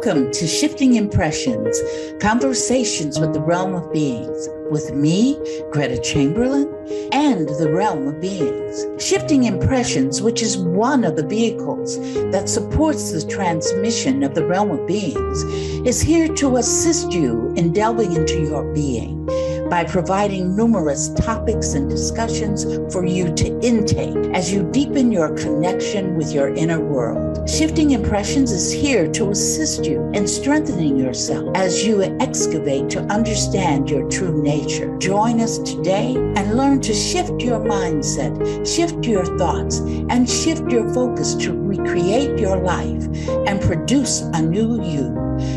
Welcome to Shifting Impressions, Conversations with the Realm of Beings, with me, Gretta Chamberlain, and the Realm of Beings. Shifting Impressions, which is one of the vehicles that supports the transmission of the Realm of Beings, is here to assist you in delving into your being by providing numerous topics and discussions for you to intake as you deepen your connection with your inner world. Shifting Impressions is here to assist you in strengthening yourself as you excavate to understand your true nature. Join us today and learn to shift your mindset, shift your thoughts, and shift your focus to recreate your life and produce a new you.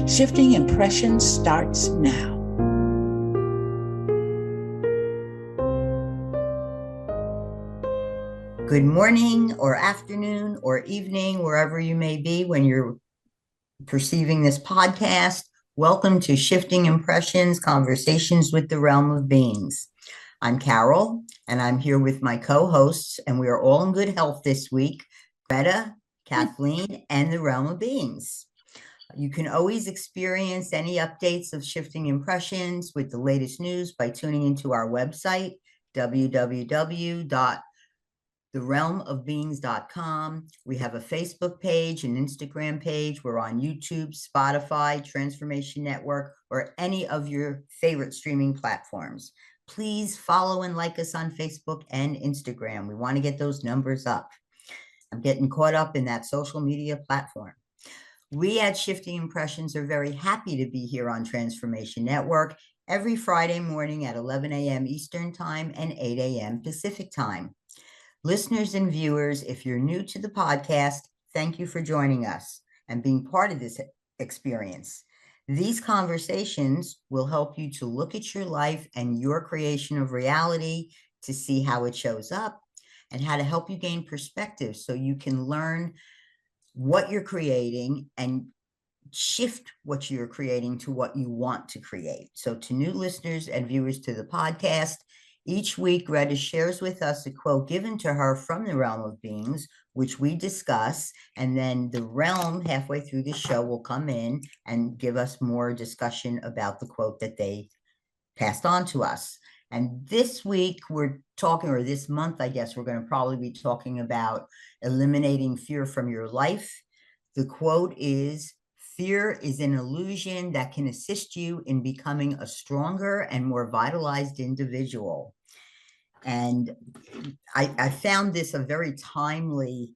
Shifting Impressions starts now. Good morning or afternoon or evening, wherever you may be when you're perceiving this podcast. Welcome to Shifting Impressions, Conversations with the Realm of Beings. I'm Carol, and I'm here with my co-hosts, and we are all in good health this week, Gretta, Kathleen, and the Realm of Beings. You can always experience any updates of Shifting Impressions with the latest news by tuning into our website, www.therealmofbeings.com. We have a Facebook page, an Instagram page. We're on YouTube, Spotify, Transformation Network, or any of your favorite streaming platforms. Please follow and like us on Facebook and Instagram. We want to get those numbers up. I'm getting caught up in that social media platform. We at Shifting Impressions are very happy to be here on Transformation Network every Friday morning at 11 a.m. Eastern Time and 8 a.m. Pacific Time. Listeners and viewers, if you're new to the podcast, thank you for joining us and being part of this experience. These conversations will help you to look at your life and your creation of reality to see how it shows up and how to help you gain perspective so you can learn what you're creating and shift what you're creating to what you want to create. So to new listeners and viewers to the podcast, each week, Gretta shares with us a quote given to her from the Realm of Beings, which we discuss, and then the realm halfway through the show will come in and give us more discussion about the quote that they passed on to us. And this week we're talking, or this month, I guess, we're going to probably be talking about eliminating fear from your life. The quote is, "Fear is an illusion that can assist you in becoming a stronger and more vitalized individual." And I found this a very timely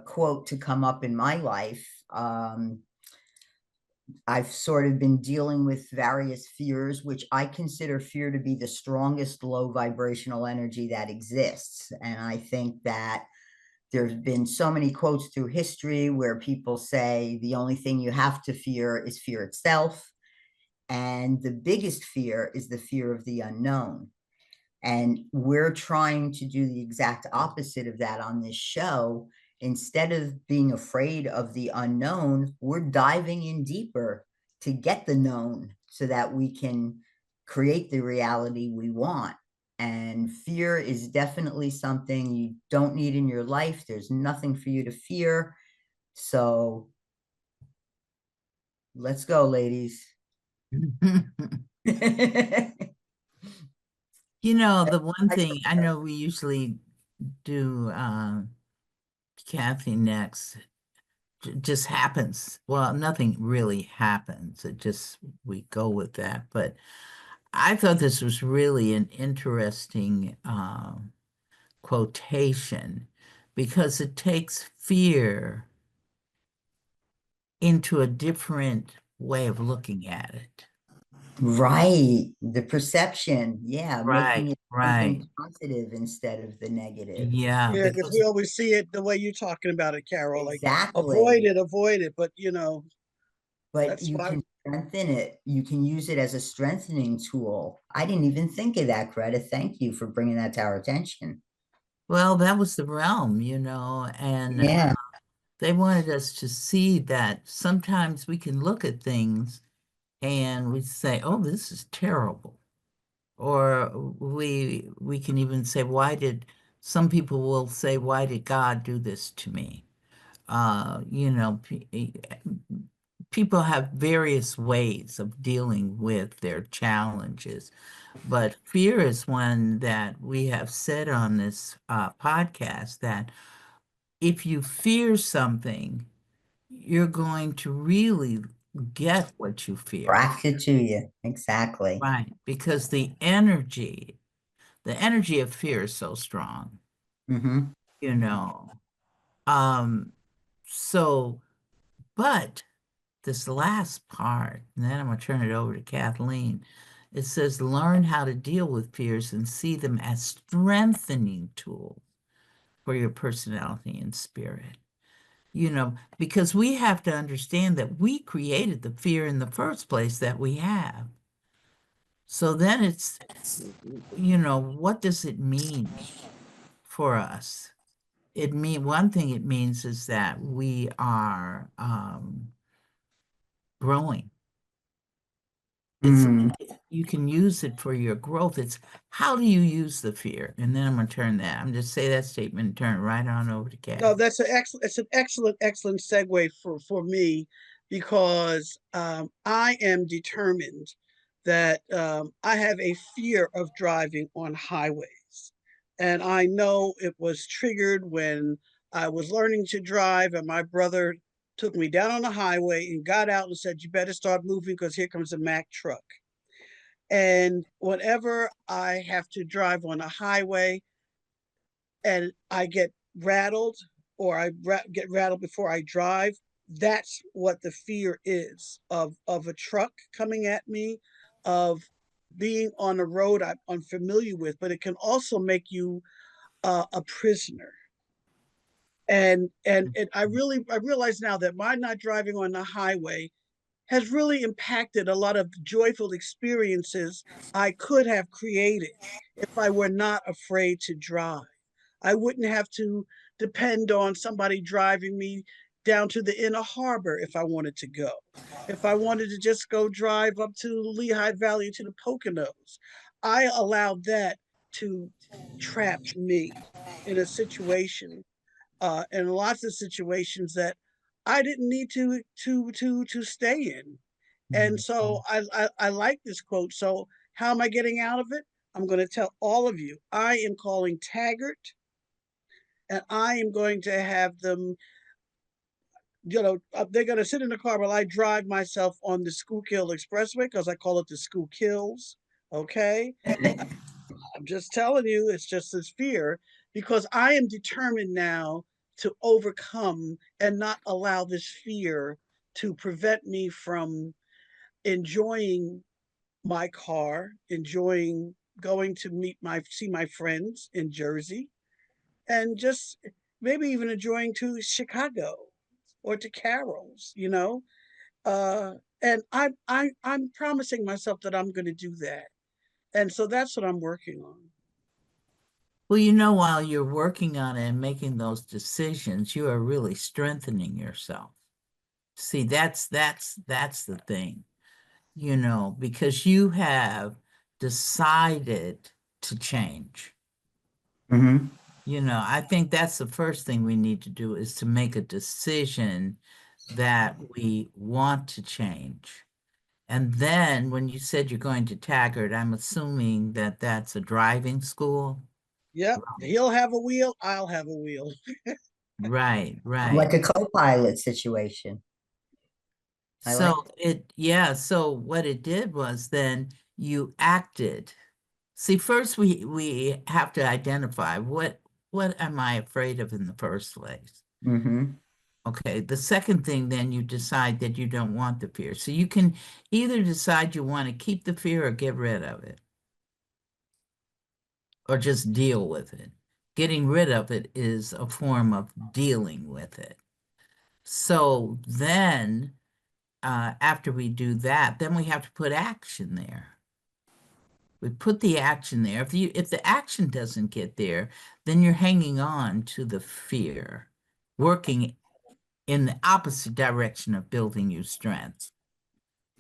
quote to come up in my life. I've sort of been dealing with various fears, which I consider fear to be the strongest low vibrational energy that exists. And I think that there's been so many quotes through history where people say the only thing you have to fear is fear itself. And the biggest fear is the fear of the unknown. And we're trying to do the exact opposite of that on this show. Instead of being afraid of the unknown, we're diving in deeper to get the known so that we can create the reality we want. And fear is definitely something you don't need in your life. There's nothing for you to fear. So let's go, ladies. You know, the one thing I know we usually do, Kathy next, just happens. Well, nothing really happens. It just, we go with that. But I thought this was really an interesting quotation because it takes fear into a different way of looking at it. Right. The perception. Yeah. Right, Making it something positive instead of the negative. Yeah. Yeah, because we always see it the way you're talking about it, Carol. Exactly. Like avoid it. But but you can strengthen it. You can use it as a strengthening tool. I didn't even think of that, Greta. Thank you for bringing that to our attention. Well, that was the realm, and yeah. They wanted us to see that sometimes we can look at things and we say, oh, this is terrible. Or we can even say, some people will say, why did God do this to me? people have various ways of dealing with their challenges, but fear is one that we have said on this podcast that if you fear something, you're going to really get what you fear. Attract it to you. Exactly. Right, because the energy of fear is so strong, Mm-hmm. you know. So, but this last part, and then I'm going to turn it over to Kathleen. It says, learn how to deal with fears and see them as strengthening tools for your personality and spirit. Because we have to understand that we created the fear in the first place that we have. So then it's, what does it mean for us? One thing it means is that we are growing. You can use it for your growth. It's how do you use the fear? And then I'm going to turn that. I'm just say that statement and turn it right on over to Kat. No, that's it's an excellent segue for me, because I am determined that I have a fear of driving on highways. And I know it was triggered when I was learning to drive, and my brother took me down on the highway and got out and said, "You better start moving because here comes a Mack truck." And whenever I have to drive on a highway and I get rattled, or I get rattled before I drive, that's what the fear is of a truck coming at me, of being on a road I'm unfamiliar with. But it can also make you a prisoner. And I realize now that my not driving on the highway has really impacted a lot of joyful experiences I could have created if I were not afraid to drive. I wouldn't have to depend on somebody driving me down to the inner harbor if I wanted to go. If I wanted to just go drive up to Lehigh Valley to the Poconos, I allowed that to trap me in a situation, in lots of situations that I didn't need to stay in. And so I like this quote. So how am I getting out of it? I'm going to tell all of you. I am calling Taggart, and I am going to have them, they're going to sit in the car while I drive myself on the Schuylkill Expressway, because I call it the Schuylkills. Okay. I'm just telling you, it's just this fear, because I am determined now to overcome and not allow this fear to prevent me from enjoying my car, enjoying going to see my friends in Jersey, and just maybe even enjoying to Chicago or to Carol's, uh, and I'm promising myself that I'm going to do that, and so that's what I'm working on. Well, while you're working on it and making those decisions, you are really strengthening yourself. See, that's the thing, because you have decided to change. I think that's the first thing we need to do, is to make a decision that we want to change. And then when you said you're going to Taggart, I'm assuming that that's a driving school. Yep. He'll have a wheel, I'll have a wheel. Right. Like a co-pilot situation. So what it did was then you acted. See, first we have to identify what am I afraid of in the first place? Okay, the second thing, then you decide that you don't want the fear. So you can either decide you want to keep the fear or get rid of it, or just deal with it. Getting rid of it is a form of dealing with it. So then, after we do that, then we have to put action there. We put the action there. If the action doesn't get there, then you're hanging on to the fear, working in the opposite direction of building your strength.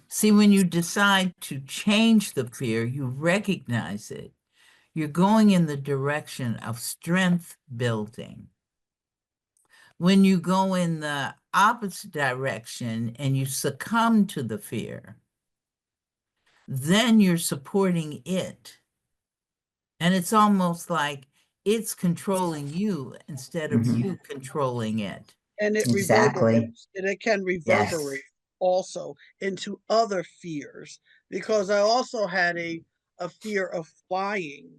See, when you decide to change the fear, you recognize it. You're going in the direction of strength building. When you go in the opposite direction and you succumb to the fear, then you're supporting it. And it's almost like it's controlling you instead of you controlling it. And it Exactly. reverberates, and it can Yes. reverberate also into other fears, because I also had a fear of flying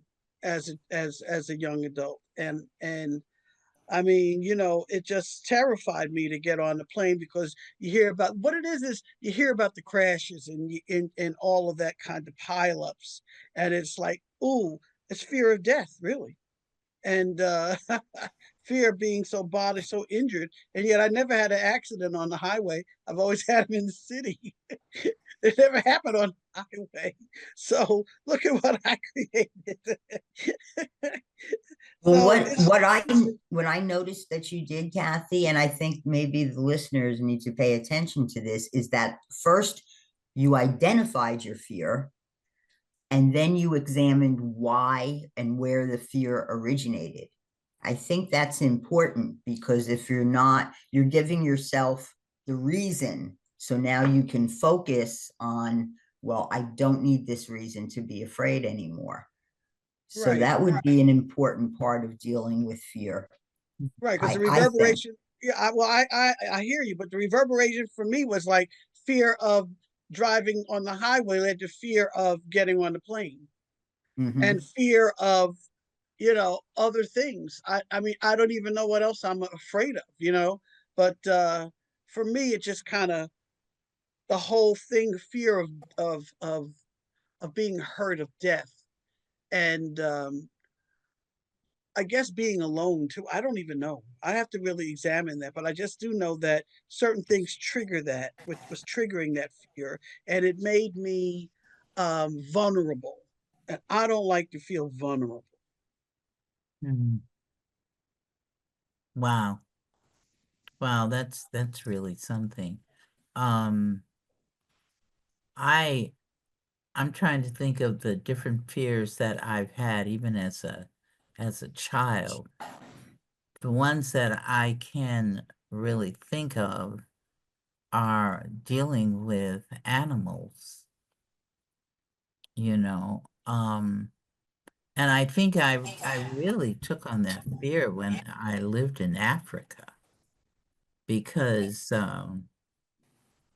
as a young adult, and I mean, you know, it just terrified me to get on the plane, because you hear about what it is you hear about the crashes and all of that kind of pileups, and it's like, ooh, it's fear of death, really, and fear of being so bothered, so injured, and yet I never had an accident on the highway. I've always had them in the city. It never happened on the highway. So look at what I created. Well, So what I noticed that you did, Kathy, and I think maybe the listeners need to pay attention to this, is that first you identified your fear, and then you examined why and where the fear originated. I think that's important, because if you're not, you're giving yourself the reason. So now you can focus on, well, I don't need this reason to be afraid anymore. So right, that would be an important part of dealing with fear. right, because the I think. reverberation. Yeah, I hear you, but the reverberation for me was like fear of driving on the highway led to fear of getting on the plane, Mhm. and fear of, you know, other things. I mean, I don't even know what else I'm afraid of, you know, but for me it just kind of, the whole thing, fear of of of being hurt, of death, and I guess being alone too. I don't even know. I have to really examine that, but I just do know that certain things trigger that, which was triggering that fear, and it made me vulnerable. And I don't like to feel vulnerable. Mhm. Wow. Wow, that's really something. Um, I I'm trying to think of the different fears that I've had even as a child. The ones that I can really think of are dealing with animals, you know. And I think I really took on that fear when I lived in Africa, because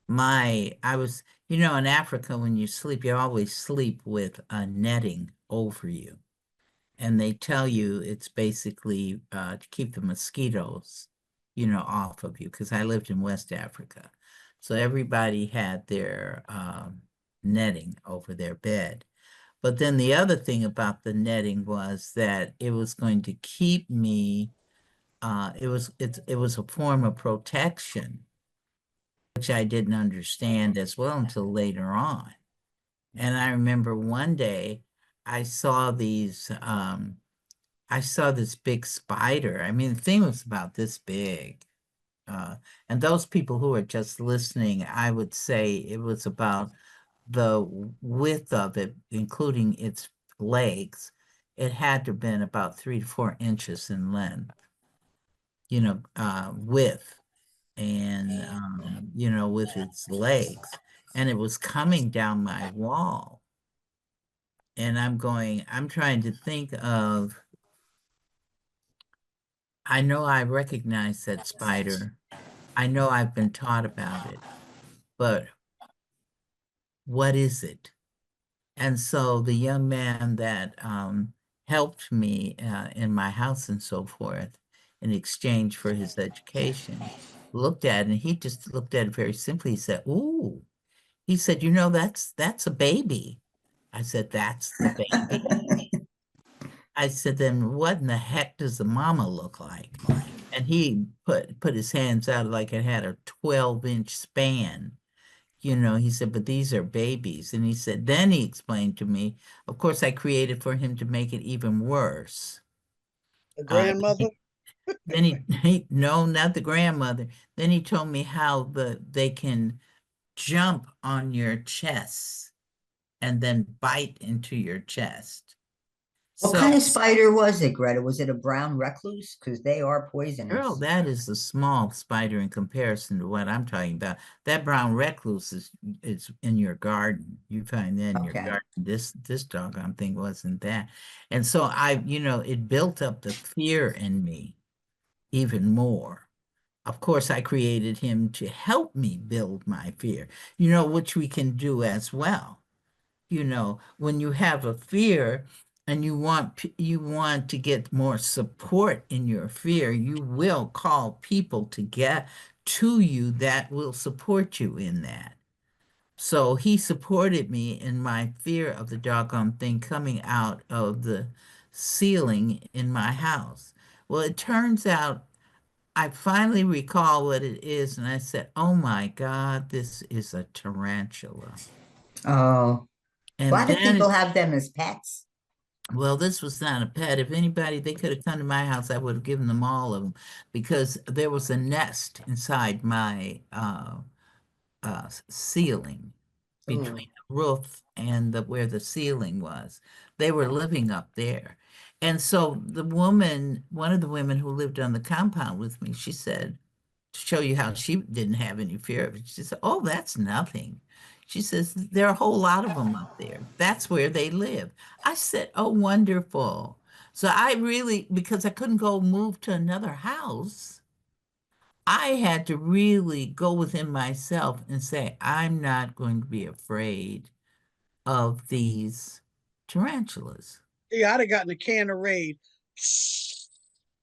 I was, in Africa, when you sleep, you always sleep with a netting over you. And they tell you it's basically to keep the mosquitoes, off of you, because I lived in West Africa. So everybody had their netting over their bed. But then the other thing about the netting was that it was going to keep me, it was a form of protection, which I didn't understand as well until later on. And I remember one day I saw I saw this big spider. I mean, the thing was about this big. And those people who are just listening, I would say it was about the width of it, including its legs. It had to have been about 3 to 4 inches in length, width, and with its legs. And it was coming down my wall. And I'm trying to think of, I know I recognize that spider. I know I've been taught about it, but what is it? And so the young man that helped me in my house and so forth in exchange for his education looked at it, and he just looked at it very simply. He said, "Ooh," he said, that's a baby." I said, "That's the baby?" I said, "Then what in the heck does the mama look like?" And he put his hands out like it had a 12-inch span. He said, "But these are babies." And he said, then he explained to me, of course, I created for him to make it even worse. A Uh, grandmother. then no, not the grandmother. Then he told me how they can jump on your chest and then bite into your chest. What So, kind of spider was it, Greta? Was it a brown recluse? Because they are girl, poisonous. that is a small spider in comparison to what I'm talking about. That brown recluse is in your garden. You find that in your Okay. garden. This doggone thing wasn't that. And so it built up the fear in me even more. Of course, I created him to help me build my fear, which we can do as well. When you have a fear and you want to get more support in your fear, you will call people to get to you that will support you in that. So he supported me in my fear of the doggone thing coming out of the ceiling in my house. Well, it turns out I finally recall what it is, and I said, "Oh my God, this is a tarantula." Oh, why And do people then have them as pets? well, this was not a pet. If anybody, they could have come to my house, I would have given them all of them because there was a nest inside my ceiling Oh, between the roof and where the ceiling was. They were living up there. And so one of the women who lived on the compound with me, she said, to show you how she didn't have any fear of it. She said, "Oh, that's nothing." She says, "There are a whole lot of them up there. That's where they live." I said, "Oh, wonderful." So I really, because I couldn't go move to another house, I had to really go within myself and say, I'm not going to be afraid of these tarantulas. Yeah, I'd have gotten a can of Raid.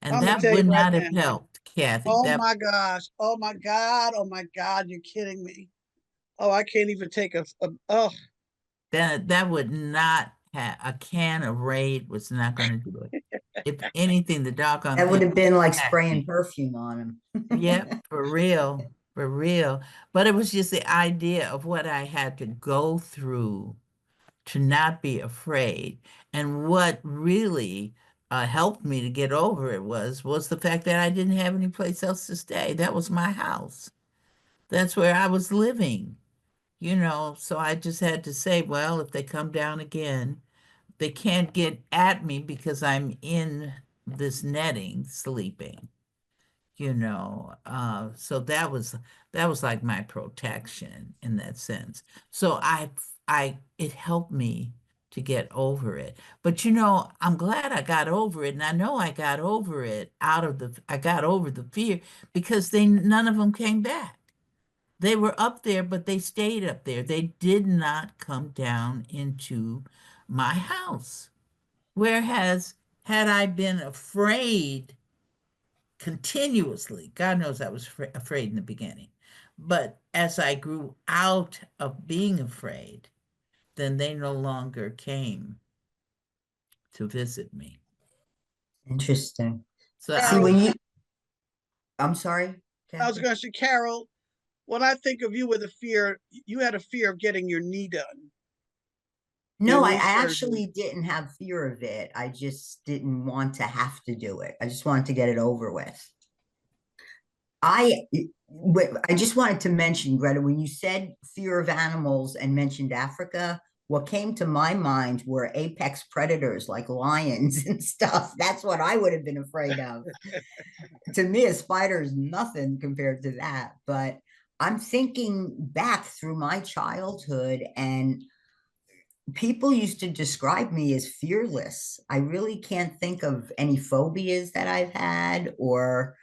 And I'm gonna that tell you would right not have now. helped, Kathy. Oh my gosh. Oh my God. Oh my God. You're kidding me. Oh, I can't even take oh, That would not have a can of Raid was not going to do it. If anything, the doggone that would thing have been like attacked spraying me. perfume on Yep, them. for real, for real. But it was just the idea of what I had to go through to not be afraid. And what really helped me to get over it was the fact that I didn't have any place else to stay. That was my house. That's where I was living, So I just had to say, well, if they come down again, they can't get at me because I'm in this netting sleeping. So that was like my protection in that sense. So it helped me to get over it. But I'm glad I got over it, and I know I got over it I got over the fear because none of them came back. They were up there, but they stayed up there. They did not come down into my house. Whereas had I been afraid continuously. God knows I was afraid in the beginning. But as I grew out of being afraid, then they no longer came to visit me. Interesting. So I See, was, Carol, I'm sorry, I was Kathy. gonna say, Carol, when I think of you with a fear, you had a fear of getting your knee done, your No, I knee surgery. actually didn't have fear of it. I just didn't want to have to do it. I just wanted to get it over with. I I just wanted to mention, Greta, when you said fear of animals and mentioned Africa, what came to my mind were apex predators like lions and stuff. That's what I would have been afraid of. To me, a spider is nothing compared to that. But I'm thinking back through my childhood, and people used to describe me as fearless. I really can't think of any phobias that I've had, or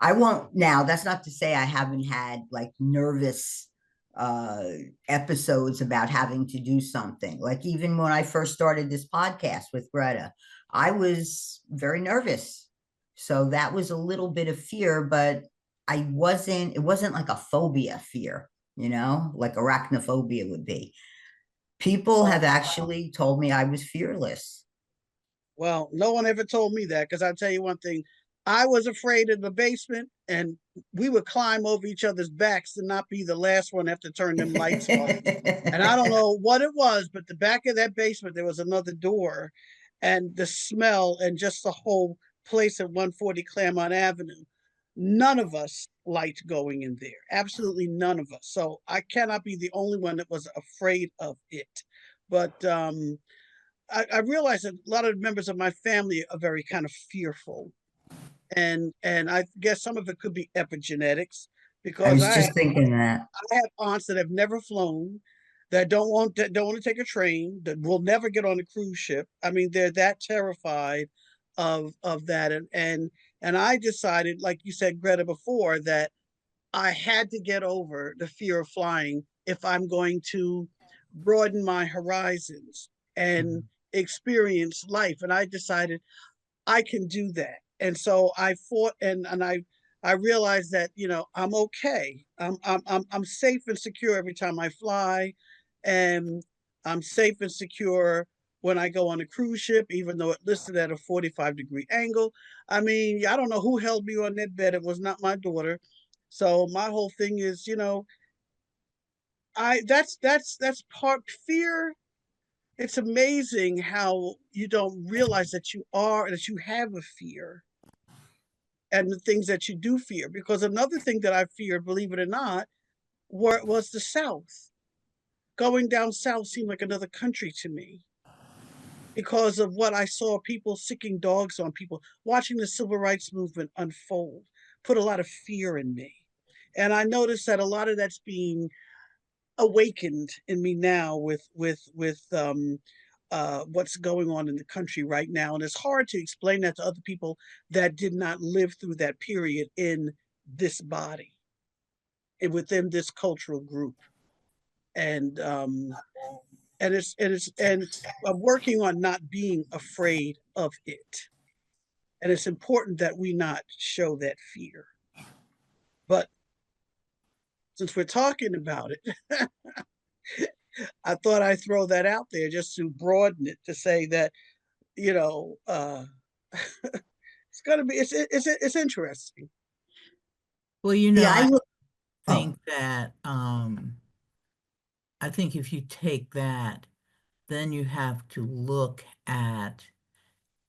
I won't now. That's not to say I haven't had like nervous uh episodes about having to do something. Like even when I first started this podcast with Greta, I was very nervous. So that was a little bit of fear, but it wasn't like a phobia fear, like arachnophobia would be. People have Well, actually told me I was fearless. well, no one ever told me that because I'll tell you one thing. I was afraid of the basement, and we would climb over each other's backs to not be the last one to have to turn them lights off. And I don't know what it was, but the back of that basement, there was another door, and the smell and just the whole place at 140 Claremont Avenue. None of us liked going in there. Absolutely none of us. So I cannot be the only one that was afraid of it. But I realized that a lot of members of my family are very kind of fearful, and I guess some of it could be epigenetics I because was just thinking that. I have aunts that have never flown, that don't want to take a train, that will never get on a cruise ship. I mean, they're that terrified of that, and I decided, like you said, Greta, before, that I had to get over the fear of flying if I'm going to broaden my horizons and experience life. And I decided I can do that. And so I fought, and I realized that, I'm okay. I'm safe and secure every time I fly, and I'm safe and secure when I go on a cruise ship, even though it listed at a 45-degree angle. I mean, I don't know who held me on that bed. It was not my daughter. So my whole thing is, I that's part fear. It's amazing how you don't realize that you have a fear, and the things that you do fear. Because another thing that I feared, believe it or not, was the South. Going down South seemed like another country to me because of what I saw, people sicking dogs on people, watching the civil rights movement unfold, put a lot of fear in me. And I noticed that a lot of that's being awakened in me now with what's going on in the country right now. And it's hard to explain that to other people that did not live through that period in this body and within this cultural group. And and I'm working on not being afraid of it. And it's important that we not show that fear. But since we're talking about it, I thought I'd throw that out there just to broaden it, to say that, you know, uh, it's gonna be it's interesting. Well, Yeah, I oh, think that I think if you take that, then you have to look at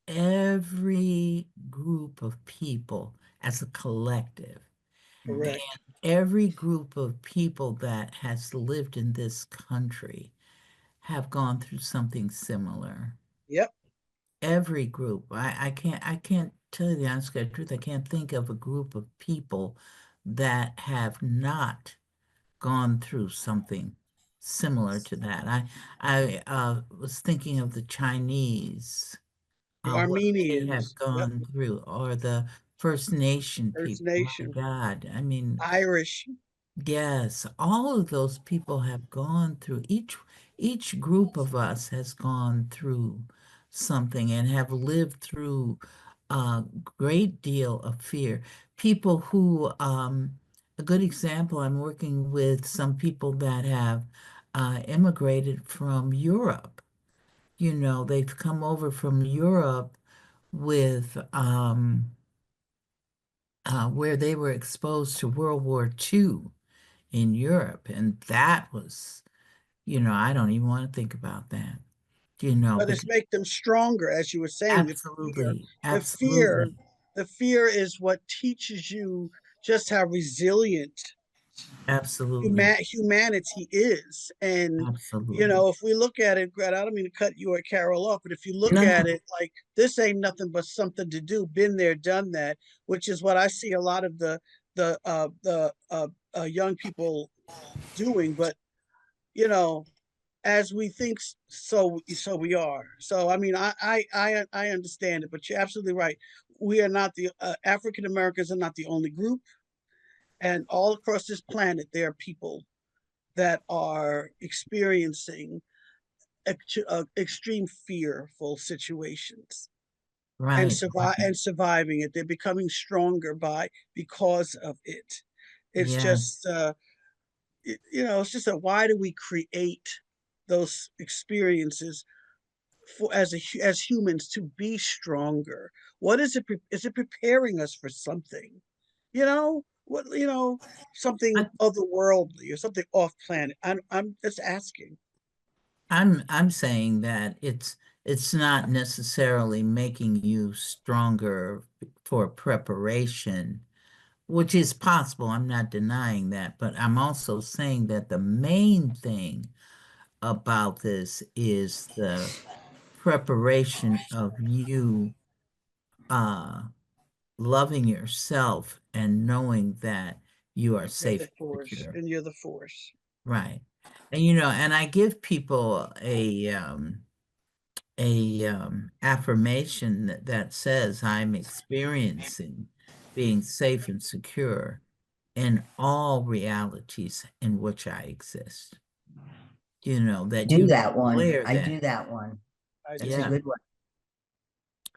every group of people as a collective. And Correct. every group of people that has lived in this country have gone through something similar. Yep. Every group. I can't tell you the honest God truth. I can't think of a group of people that have not gone through something similar to that. I was thinking of the Chinese, The what they have Armenians. Yep. gone through, or the First Nation First people. My Nation. God, I mean, Irish. yes, all of those people have gone through, each group of us has gone through something and have lived through a great deal of fear. People who, a good example, I'm working with some people that have immigrated from Europe. They've come over from Europe with where they were exposed to World War II in Europe. And that was, I don't even want to think about that, But it's because make them stronger, as you were saying. absolutely, The fear, absolutely, the fear is what teaches you just how resilient absolutely, humanity is. And absolutely. if we look at it, Greta, I don't mean to cut you or Carol off, but if you look No, at no, it like this ain't nothing but something to do, been there, done that, which is what I see a lot of the young people doing. But you know, as we think, so we are. So I mean, I understand it, but you're absolutely right. We are not the African Americans are not the only group, and all across this planet there are people that are experiencing extreme fearful situations and right, surviving it. They're becoming stronger because of it. It's yes. just it's just that, why do we create those experiences for as humans to be stronger? What is it? Is it preparing us for something? What something I, otherworldly or something off planet? I'm just asking. I'm saying that it's not necessarily making you stronger for preparation, which is possible. I'm not denying that, but I'm also saying that the main thing about this is the preparation of you loving yourself and knowing that you are You're safe the and force, secure. and you're the force. Right. And and I give people a affirmation that says I'm experiencing being safe and secure in all realities in which I exist. That Do you that one. declare I that. do that one. I That's a Yeah. good one.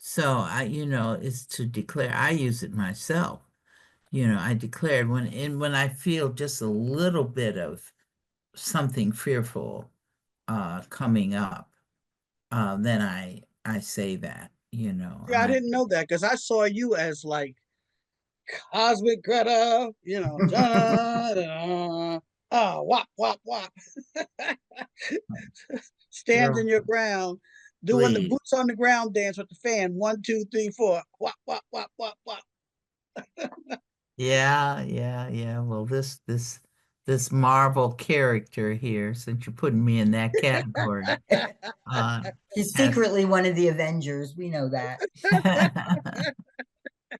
So it's to declare. I use it myself. I declared when I feel just a little bit of something fearful coming up, then I say that, Yeah, I didn't know that because I saw you as like cosmic Greta, da, da, wop, wop, wop, girl, standing your ground, doing the please. boots on the ground dance with the fan. 1, 2, 3, 4, wop, wop, wop, wop, wop. Yeah, yeah, yeah. Well, this Marvel character here, since you're putting me in that category, uh, She's has secretly one of the Avengers. We know that.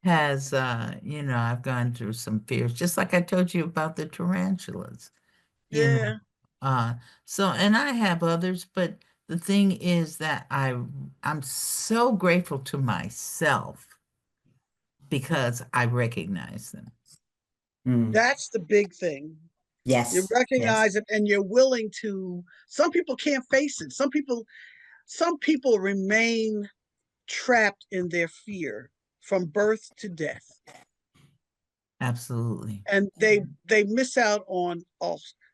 has I've gone through some fears, just like I told you about the tarantulas, you know. Yeah, Uh, and I have others, but the thing is that I'm so grateful to myself because I recognize them. that's the big thing. You Yes. recognize it and you're willing to. Some people can't face it. Some people remain trapped in their fear from birth to death, Absolutely. and they miss out on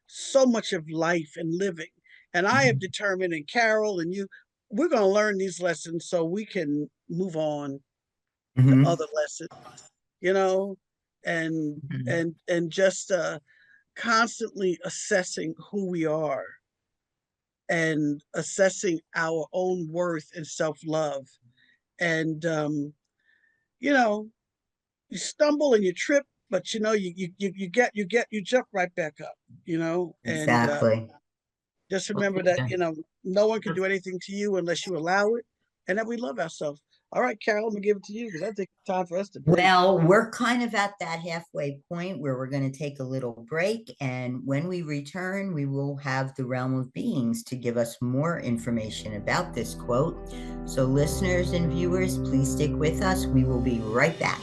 so much of life and living. And I have determined, and Carol and you, we're going to learn these lessons so we can move on to Mhm. other lessons, you know, and Mhm. and just constantly assessing who we are and assessing our own worth and self-love. And you know, you stumble and you trip, but you jump right back up, and Exactly. just remember that, Okay. no one can do anything to you unless you allow it, and that we love ourselves. All right, Carol, I'm gonna give it to you because I think it's time for us to break. Well, we're kind of at that halfway point where we're going to take a little break. And when we return, we will have the realm of beings to give us more information about this quote. So, listeners and viewers, please stick with us. We will be right back.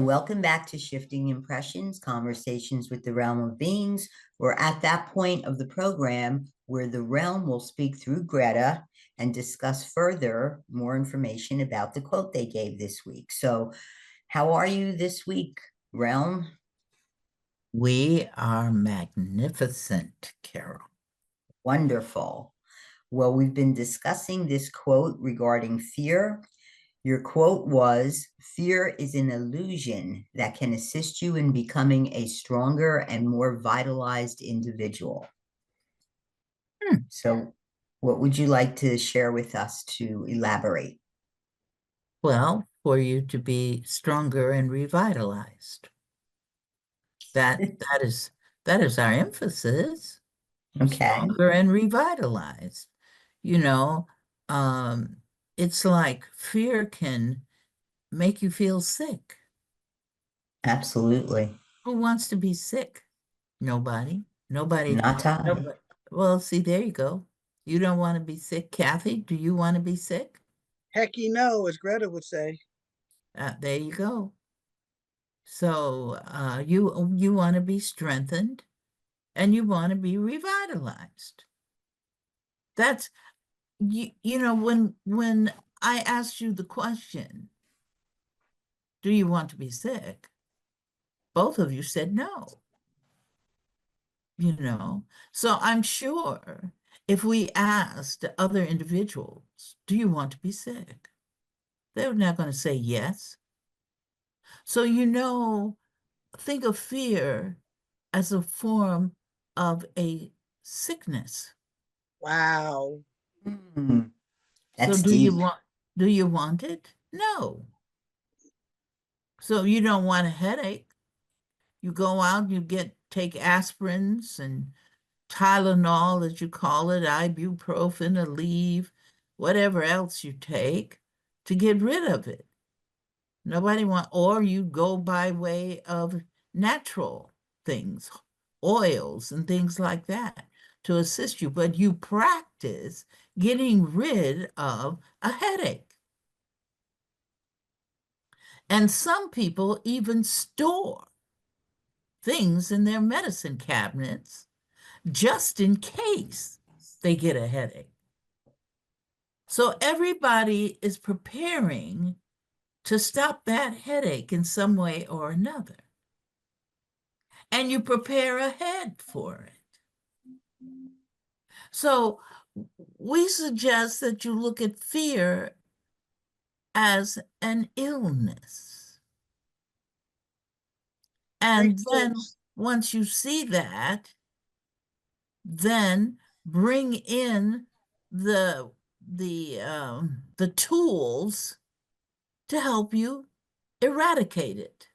welcome back to Shifting Impressions, Conversations with the Realm of Beings. We're at that point of the program where the realm will speak through Greta and discuss further more information about the quote they gave this week. So how are you this week, realm? We are magnificent, Carol. Wonderful. Well, we've been discussing this quote regarding fear. Your quote was, "Fear is an illusion that can assist you in becoming a stronger and more vitalized individual." So what would you like to share with us to elaborate? Well, for you to be stronger and revitalized. That is our emphasis. Okay. Stronger and revitalized. You know, it's like fear can make you feel sick. Absolutely. Who wants to be sick? Nobody. Nobody. Not I. Nobody. Well, see, there you go. You don't want to be sick. Kathy, do you want to be sick? Hecky no, as Greta would say. There you go. So you want to be strengthened and you want to be revitalized. That's you know, when I asked you the question, do you want to be sick? Both of you said no. You know, so I'm sure if we asked other individuals, do you want to be sick? They're not going to say yes. So, you know, think of fear as a form of a sickness. Wow. So That's do deep. you want it? No. So you don't want a headache. You go out, take aspirins and Tylenol, as you call it, ibuprofen, Aleve, whatever else you take to get rid of it. Or you go by way of natural things, oils and things like that to assist you, but you practice getting rid of a headache. And some people even store things in their medicine cabinets just in case they get a headache. So everybody is preparing to stop that headache in some way or another. And you prepare ahead for it. So we suggest that you look at fear as an illness. And then once you see that, then bring in the tools to help you eradicate it.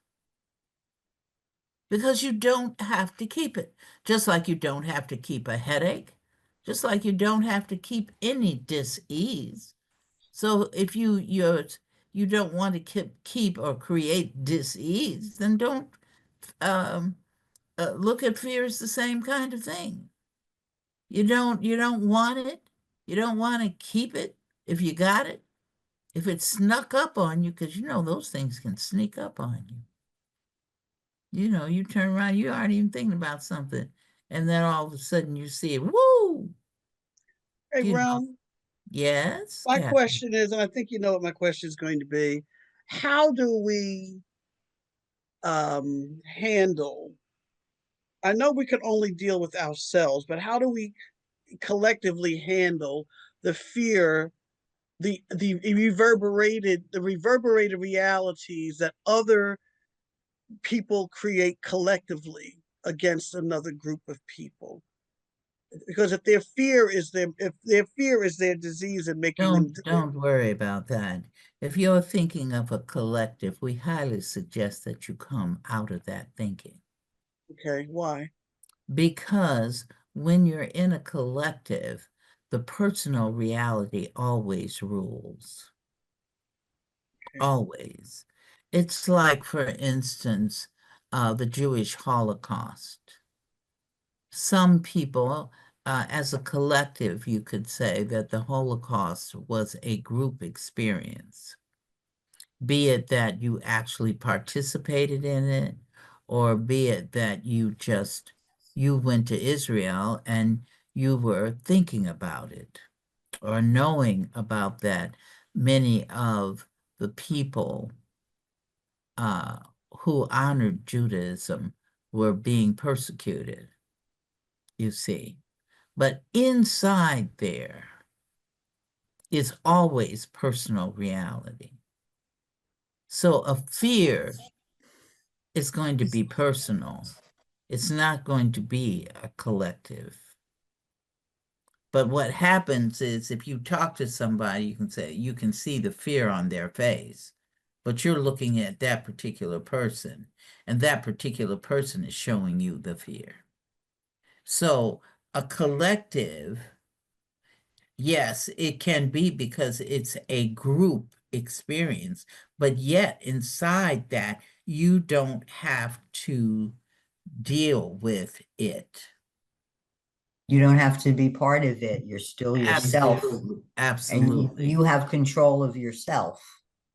Because you don't have to keep it. Just like you don't have to keep a headache, just like you don't have to keep any dis-ease. So if you don't want to keep or create dis-ease, then don't look at fear as the same kind of thing. You don't want it. You don't want to keep it if you got it. If it snuck up on you, because you know those things can sneak up on you. You know, you turn around, you aren't even thinking about something, and then all of a sudden you see it. Woo! Hey, You know, Realm, yes, my Kathy. question is, and I think you know what my question is going to be, how do we handle, I know we can only deal with ourselves, but how do we collectively handle the fear, the reverberated realities that other people create collectively against another group of people? Because if their fear is their disease and making them do it. Don't worry about that. If you're thinking of a collective, we highly suggest that you come out of that thinking. Okay, why? Because when you're in a collective, the personal reality always rules. Okay. Always. It's like, for instance, the Jewish Holocaust. Some people, as a collective, you could say that the Holocaust was a group experience. be it that you actually participated in it, or be it that you went to Israel and you were thinking about it or knowing about that many of the people uh, who honored Judaism were being persecuted, you see. But inside there is always personal reality. So a fear is going to be personal. It's not going to be a collective. But what happens is if you talk to somebody, you can see the fear on their face, but you're looking at that particular person, and that particular person is showing you the fear. So a collective, yes, it can be because it's a group experience, but yet inside that, you don't have to deal with it. You don't have to be part of it. You're still yourself, Absolutely. and Absolutely. you have control of yourself.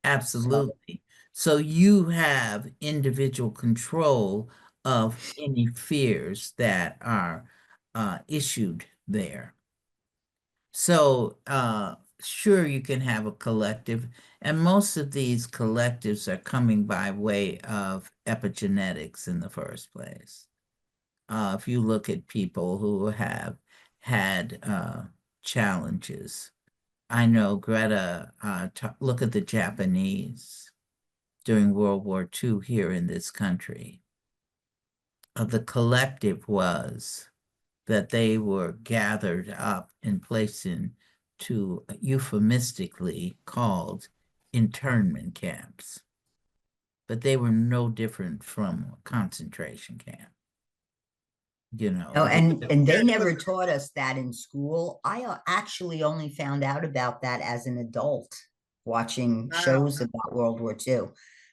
So, Absolutely. So you have individual control of any fears that are issued there. So sure, you can have a collective, and most of these collectives are coming by way of epigenetics in the first place. If you look at people who have had challenges, I know Greta, look at the Japanese during World War II here in this country. The collective was that they were gathered up and placed into euphemistically called internment camps. But they were no different from a concentration camp. You know, no, and they Yeah, never taught us that in school. I actually only found out about that as an adult watching wow. shows about World War II,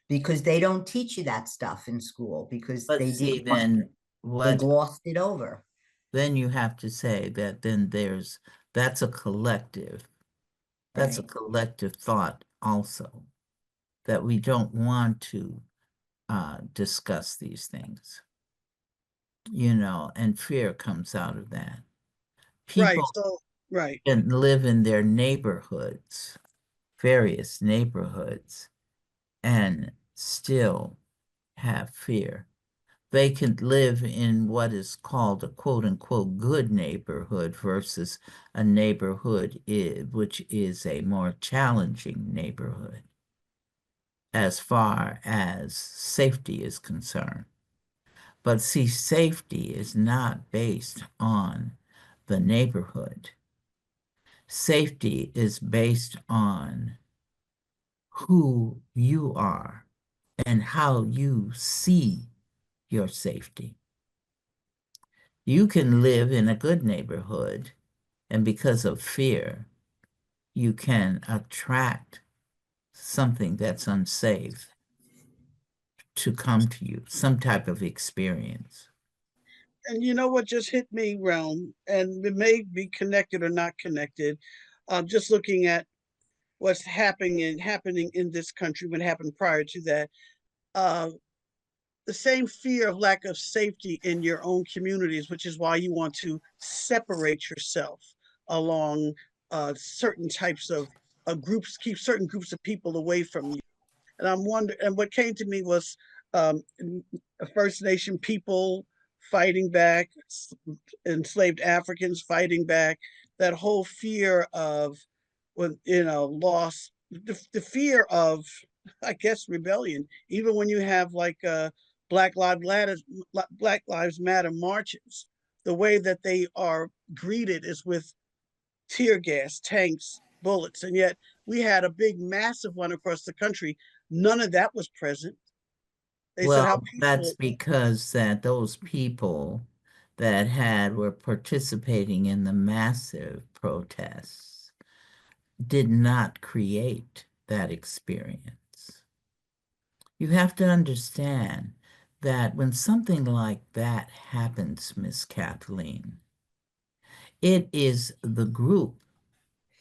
because they don't teach you that stuff in school because but they see, didn't want, then they what glossed it over. then you have to say that then that's a collective. That's a Right. collective thought also, that we don't want to discuss these things, and fear comes out of that. Right. People So, right. can live in their neighborhoods, various neighborhoods, and still have fear. They can live in what is called a quote unquote good neighborhood versus a neighborhood which is a more challenging neighborhood as far as safety is concerned. But see, safety is not based on the neighborhood. Safety is based on who you are and how you see your safety. You can live in a good neighborhood, and because of fear, you can attract something that's unsafe to come to you, some type of experience. And you know what just hit me, Realm, and it may be connected or not connected. Just looking at what's happening in this country, what happened prior to that. Uh, the same fear of lack of safety in your own communities, which is why you want to separate yourself along certain types of groups, keep certain groups of people away from you. And I'm wondering, and what came to me was um, First Nation people fighting back, enslaved Africans fighting back, that whole fear of, when loss, the fear of, I guess, rebellion. Even when you have like Black Lives Matter marches, the way that they are greeted is with tear gas, tanks, bullets, and yet we had a big, massive one across the country. None of that was present. They said how Well, that's peaceful. because that those people were participating in the massive protests did not create that experience. You have to understand that when something like that happens, Miss Kathleen, it is the group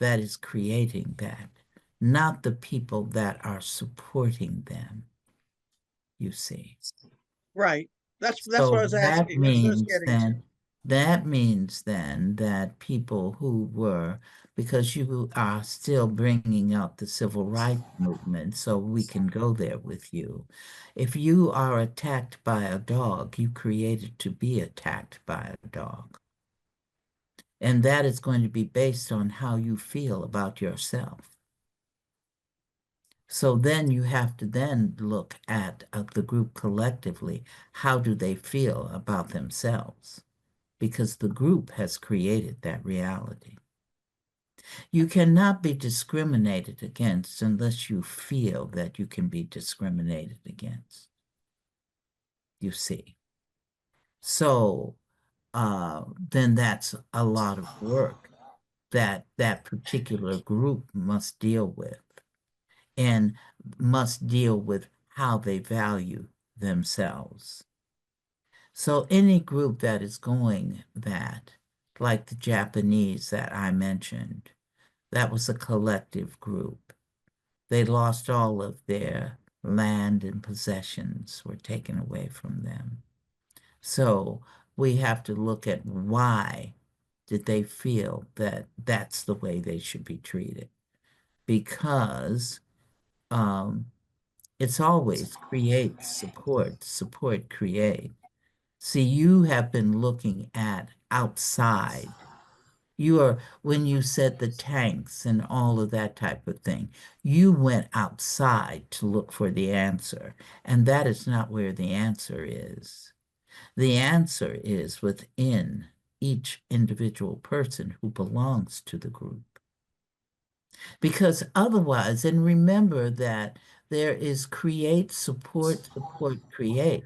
that is creating that, not the people that are supporting them, you see. Right. That's what I So was asking. That's what I was getting to. that means then that people who were, because you are still bringing out the civil rights movement, so we can go there with you. If you are attacked by a dog, you created to be attacked by a dog. And that is going to be based on how you feel about yourself. So then you have to then look at the group collectively. How do they feel about themselves? Because the group has created that reality. You cannot be discriminated against unless you feel that you can be discriminated against. You see. So then that's a lot of work that that particular group must deal with, and must deal with how they value themselves. So any group that is going that, like the Japanese that I mentioned, that was a collective group. They lost all of their land and possessions were taken away from them. So we have to look at why did they feel that that's the way they should be treated? Because it's always create, support, create. See, you have been looking at outside. You are, when you said the tanks and all of that type of thing, you went outside to look for the answer. And that is not where the answer is. The answer is within each individual person who belongs to the group. Because otherwise, and remember that there is create, support, create.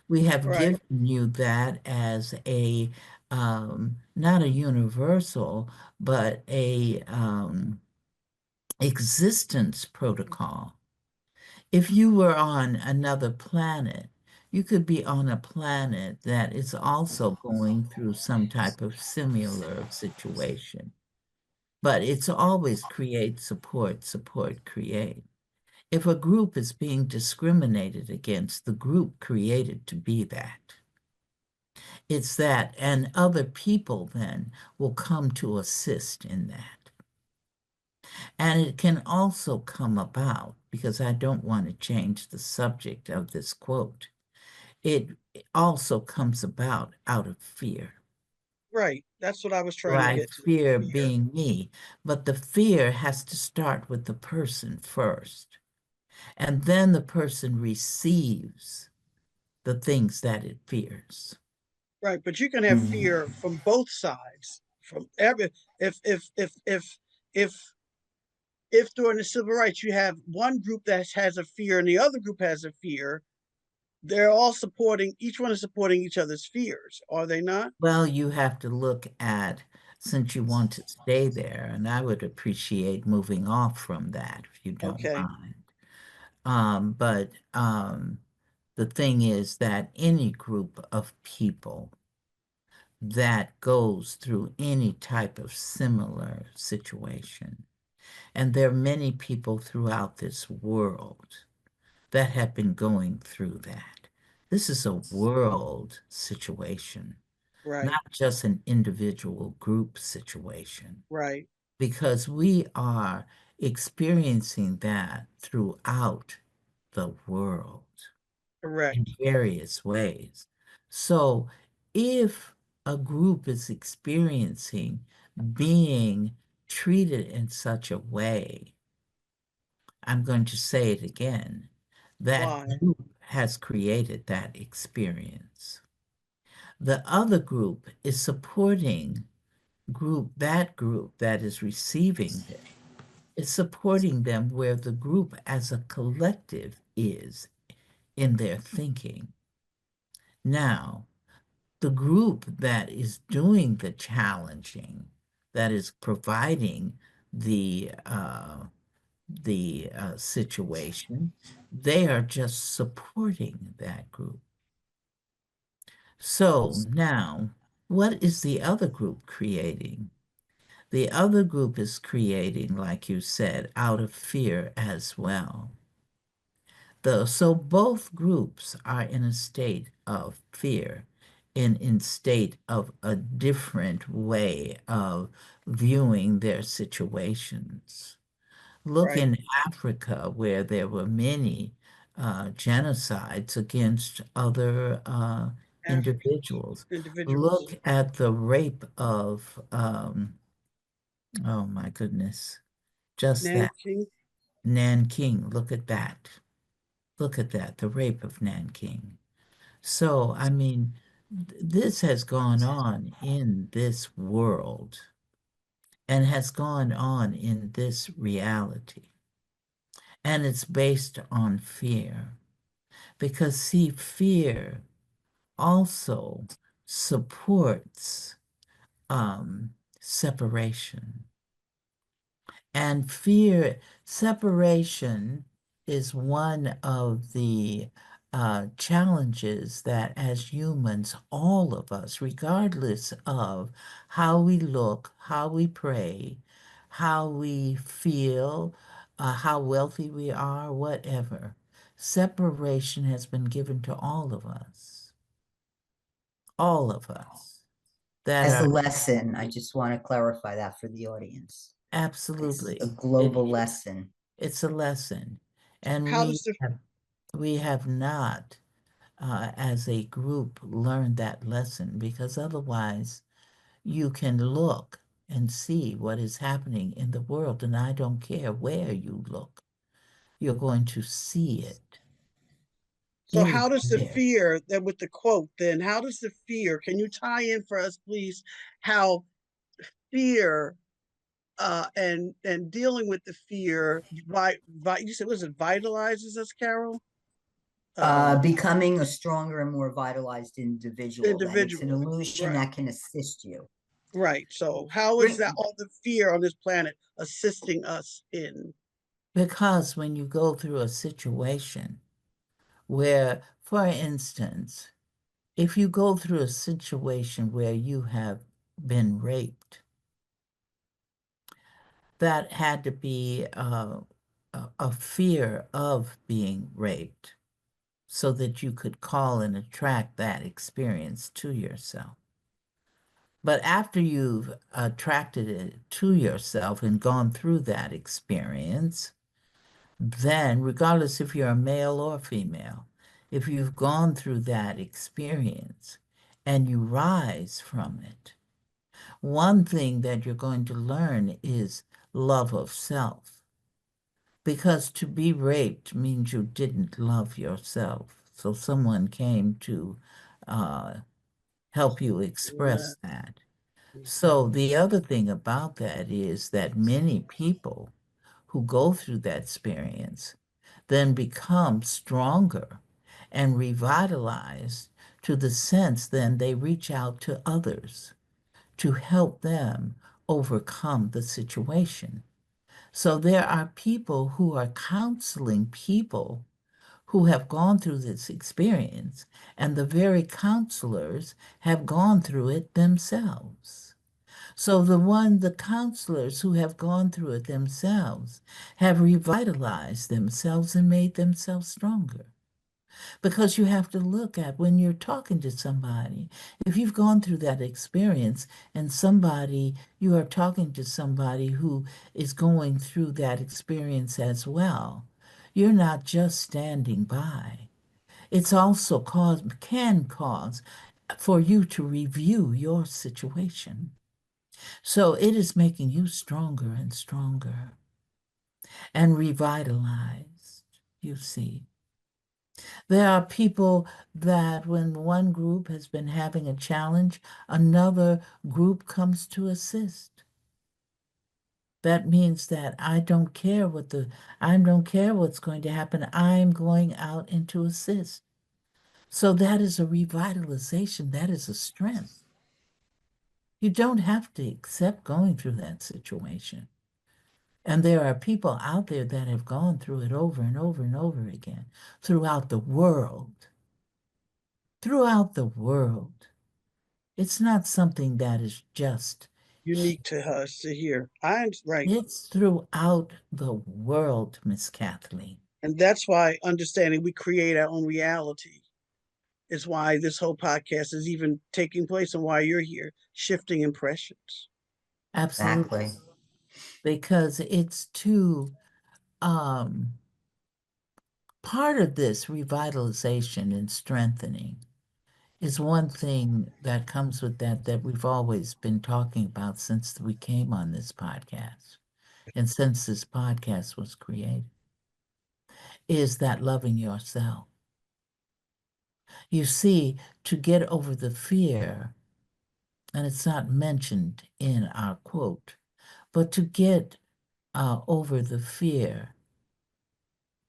We have Right. given you that as a, not a universal, but a existence protocol. If you were on another planet, you could be on a planet that is also going through some type of similar situation. But it's always create, support, create. If a group is being discriminated against, the group created to be that. It's that, and other people then will come to assist in that. And it can also come about, because I don't want to change the subject of this quote, it also comes about out of fear. Right. That's what I was trying to Right, get to. fear Fear. being me, but the fear has to start with the person first, and then the person receives the things that it fears. Right. But you can have Mm. fear from both sides. From every if if during the civil rights you have one group that has a fear and the other group has a fear, they're all supporting, each one is supporting each other's fears, are they not? Well, you have to look at, since you want to stay there, and I would appreciate moving off from that if you don't Okay. mind. But the thing is that any group of people that goes through any type of similar situation. And there are many people throughout this world that have been going through that. This is a world situation, Right. not just an individual group situation, Right. because we are experiencing that throughout the world in Correct. various ways. So if a group is experiencing being treated in such a way, I'm going to say it again, that Why? group has created that experience. The other group is supporting group that is receiving it. Is supporting them where the group as a collective is in their thinking. Now, the group that is doing the challenging, that is providing the situation, they are just supporting that group. So now, what is the other group creating? The other group is creating, like you said, out of fear as well. So both groups are in a state of fear, in state of a different way of viewing their situations. Look Right. in Africa, where there were many genocides against other African individuals. individuals. Look at the rape of, oh my goodness, just that, Nanking. Nanking. Look at that. Look at that, the rape of Nanking. So, I mean, this has gone on in this world and has gone on in this reality. And it's based on fear. Because, see, fear also supports separation. And fear, separation is one of the challenges that as humans, all of us, regardless of how we look, how we pray, how we feel, how wealthy we are, whatever, separation has been given to all of us that As a are lesson, I just want to clarify that for the audience. It's a absolutely, global lesson. it's a lesson. And How does the we have not, as a group, learned that lesson because otherwise you can look and see what is happening in the world, and I don't care where you look, you're going to see it. so It is how does the there. fear that with the quote then how does the fear, can you tie in for us please how fear and dealing with the fear you said was it vitalizes us, Carol? Becoming a stronger and more vitalized individual, that it's an Individual. illusion Right. that can assist you. Right. So how is that all the fear on this planet assisting us in? Because when you go through a situation where, for instance, if you go through a situation where you have been raped, that had to be a fear of being raped so that you could call and attract that experience to yourself. But after you've attracted it to yourself and gone through that experience, then, regardless if you're a male or female, if you've gone through that experience and you rise from it, one thing that you're going to learn is love of self. Because to be raped means you didn't love yourself. So someone came to uh, help you express that. So the other thing about that is that many people who go through that experience then become stronger and revitalized to the sense then they reach out to others to help them overcome the situation. So there are people who are counseling people who have gone through this experience, and the very counselors have gone through it themselves. So the counselors who have gone through it themselves have revitalized themselves and made themselves stronger. Because you have to look at when you're talking to somebody, if you've gone through that experience and you are talking to somebody who is going through that experience as well, you're not just standing by. It's also can cause for you to review your situation. So it is making you stronger and stronger and revitalized, you see. There are people that when one group has been having a challenge, another group comes to assist. That means that I don't care what's going to happen. I'm going out and to assist. So that is a revitalization. That is a strength. You don't have to accept going through that situation. And there are people out there that have gone through it over and over and over again throughout the world. Throughout the world. It's not something that is just unique to us to hear. I'm right. It's throughout the world, Miss Kathleen. And that's why understanding we create our own reality is why this whole podcast is even taking place and why you're here, shifting impressions. Absolutely. Exactly. Because it's too part of this revitalization and strengthening is one thing that comes with that we've always been talking about since we came on this podcast and since this podcast was created, is that loving yourself. You see, to get over the fear, and it's not mentioned in our quote, but to get over the fear,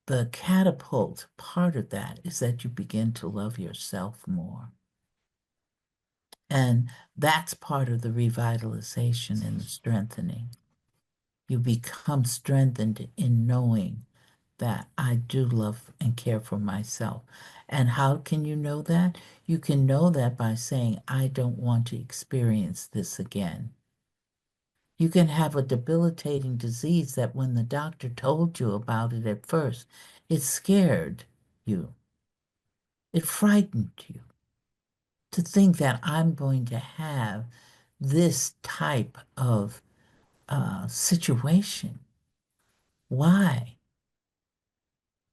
the catapult part of that is that you begin to love yourself more. And that's part of the revitalization and the strengthening. You become strengthened in knowing that I do love and care for myself. And how can you know that? You can know that by saying, I don't want to experience this again. You can have a debilitating disease that when the doctor told you about it at first, it scared you. It frightened you to think that I'm going to have this type of situation. Why?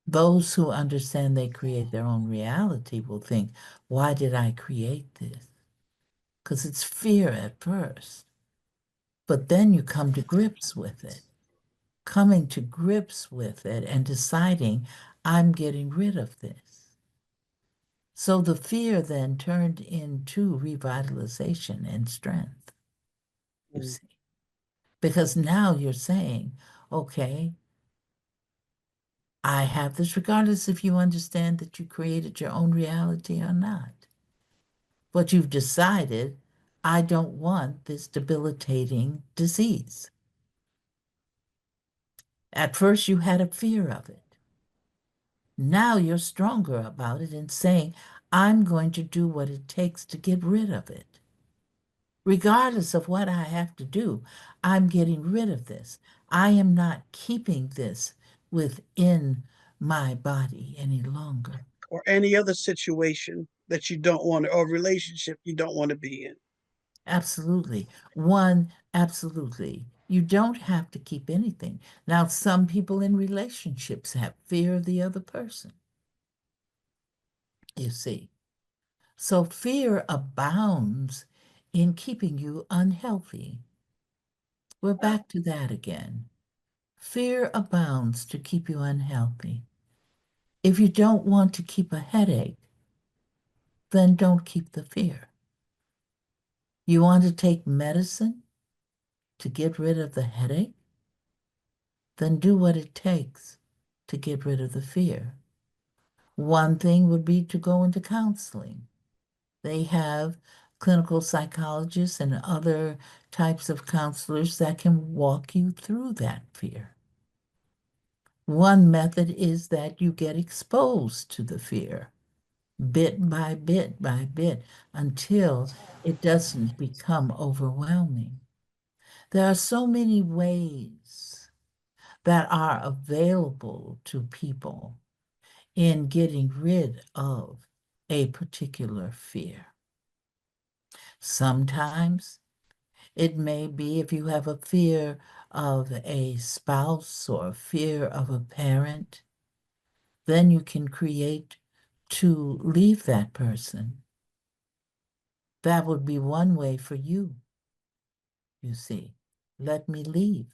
Those who understand they create their own reality will think, why did I create this? Because it's fear at first. But then you come to grips with it. Coming to grips with it and deciding, I'm getting rid of this. So the fear then turned into revitalization and strength, you Mm. see. Because now you're saying, okay, I have this, regardless if you understand that you created your own reality or not. But you've decided, I don't want this debilitating disease. At first, you had a fear of it. Now you're stronger about it and saying, I'm going to do what it takes to get rid of it. Regardless of what I have to do, I'm getting rid of this. I am not keeping this within my body any longer. Or any other situation that you don't want to, or relationship you don't want to be in. Absolutely. Absolutely. You don't have to keep anything. Now, some people in relationships have fear of the other person, you see. So fear abounds in keeping you unhealthy. We're back to that again. Fear abounds to keep you unhealthy. If you don't want to keep a headache, then don't keep the fear. You want to take medicine to get rid of the headache? Then do what it takes to get rid of the fear. One thing would be to go into counseling. They have clinical psychologists and other types of counselors that can walk you through that fear. One method is that you get exposed to the fear bit by bit by bit until it doesn't become overwhelming. There are so many ways that are available to people in getting rid of a particular fear. Sometimes it may be if you have a fear of a spouse or a fear of a parent, then you can create to leave that person. That would be one way for you, you see. Let me leave.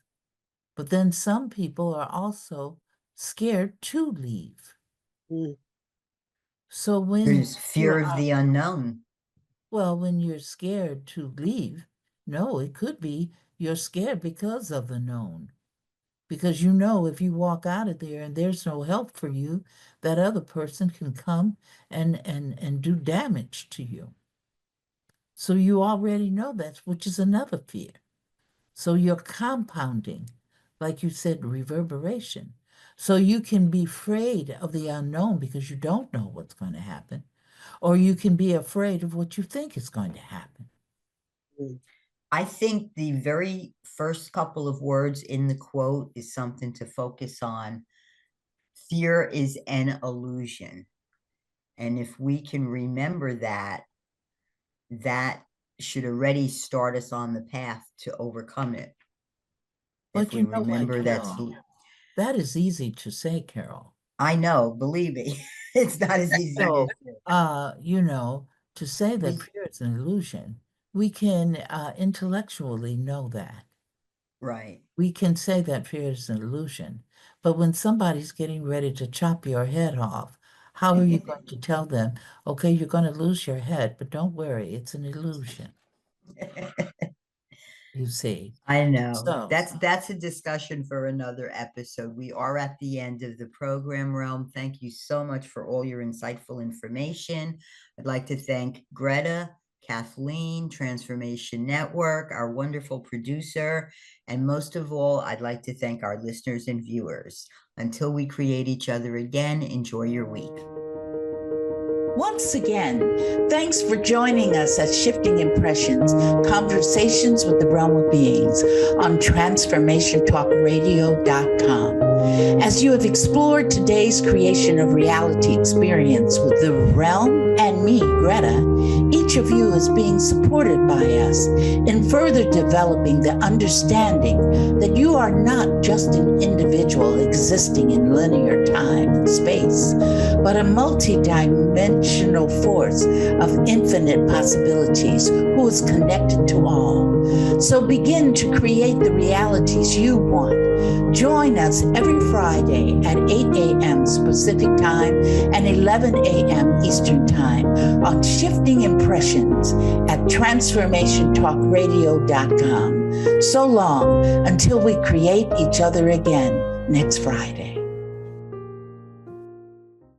But then some people are also scared to leave. Mm. So when There's you fear of are, the unknown. well, when you're scared to leave, no, it could be you're scared because of the known. Because you know if you walk out of there and there's no help for you, that other person can come and do damage to you. So you already know that, which is another fear. So you're compounding, like you said, reverberation. So you can be afraid of the unknown because you don't know what's going to happen, or you can be afraid of what you think is going to happen. Mm. I think the very first couple of words in the quote is something to focus on. Fear is an illusion. And if we can remember that, that should already start us on the path to overcome it. But if we remember that is easy to say, Carol. I know, believe me, it's not as easy. So, to say that fear is an illusion, we can intellectually know that. Right. We can say that fear is an illusion. But when somebody's getting ready to chop your head off, how are you going to tell them, okay, you're going to lose your head, but don't worry, it's an illusion. You see. I know. So, that's a discussion for another episode. We are at the end of the program, Realm. Thank you so much for all your insightful information. I'd like to thank Gretta, Kathleen, Transformation Network, our wonderful producer, and most of all, I'd like to thank our listeners and viewers. Until we create each other again, enjoy your week. Once again, thanks for joining us at Shifting Impressions, Conversations with the Realm of Beings on TransformationTalkRadio.com. As you have explored today's creation of reality experience with the Realm and me, Gretta, each of you is being supported by us in further developing the understanding that you are not just an individual existing in linear time and space, but a multi-dimensional force of infinite possibilities who is connected to all. So begin to create the realities you want. Join us every Friday at 8 a.m. Pacific Time and 11 a.m. Eastern Time on Shifting Impressions at TransformationTalkRadio.com. So long until we create each other again next Friday.